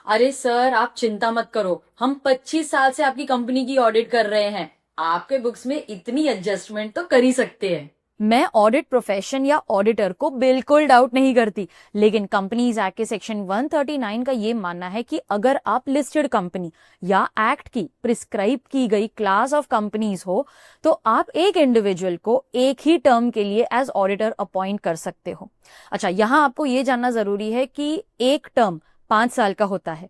अरे सर, आप चिंता मत करो। हम 25 साल से आपकी कंपनी की ऑडिट कर रहे हैं। आपके बुक्स में इतनी एडजस्टमेंट तो कर ही सकते हैं। मैं ऑडिट प्रोफेशन या ऑडिटर को बिल्कुल डाउट नहीं करती, लेकिन कंपनीज एक्ट के सेक्शन 139 का ये मानना है कि अगर आप लिस्टेड कंपनी या एक्ट की प्रिस्क्राइब की गई क्लास ऑफ कंपनीज हो तो आप एक इंडिविजुअल को एक ही टर्म के लिए एज ऑडिटर अपॉइंट कर सकते हो। अच्छा, यहाँ आपको ये जानना जरूरी है कि एक टर्म 5 साल का होता है,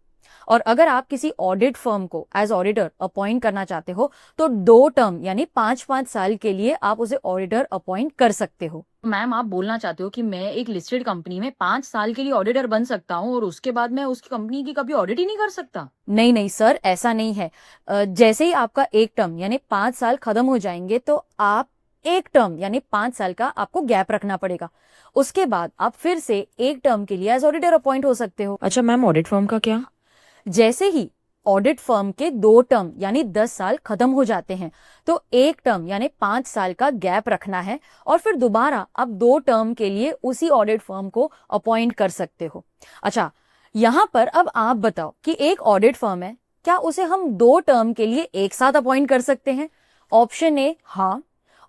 और अगर आप किसी ऑडिट फर्म को एज ऑडिटर अपॉइंट करना चाहते हो तो 2 टर्म यानी 5-5 साल के लिए आप उसे ऑडिटर अपॉइंट कर सकते हो। मैम, आप बोलना चाहते हो कि मैं एक लिस्टेड कंपनी में 5 साल के लिए ऑडिटर बन सकता हूँ और उसके बाद मैं उसकी कंपनी की कभी ऑडिट ही नहीं कर सकता? नहीं नहीं सर, ऐसा नहीं है। जैसे ही आपका एक टर्म यानी 5 साल खत्म हो जाएंगे तो आप एक टर्म यानी 5 साल का आपको गैप रखना पड़ेगा। उसके बाद आप फिर से एक टर्म के लिए एज ऑडिटर अपॉइंट हो सकते हो। अच्छा मैम, ऑडिट फर्म का क्या? जैसे ही ऑडिट फर्म के 2 टर्म यानी 10 साल खत्म हो जाते हैं तो एक टर्म यानी 5 साल का गैप रखना है, और फिर दोबारा आप 2 टर्म के लिए उसी ऑडिट फर्म को अपॉइंट कर सकते हो। अच्छा, यहां पर अब आप बताओ कि एक ऑडिट फर्म है, क्या उसे हम 2 टर्म के लिए एक साथ अपॉइंट कर सकते हैं? ऑप्शन ए हाँ,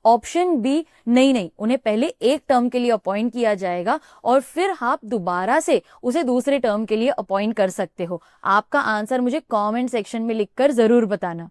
ऑप्शन बी नहीं नहीं, उन्हें पहले एक टर्म के लिए अपॉइंट किया जाएगा और फिर आप दोबारा से उसे दूसरे टर्म के लिए अपॉइंट कर सकते हो। आपका आंसर मुझे कमेंट सेक्शन में लिखकर जरूर बताना।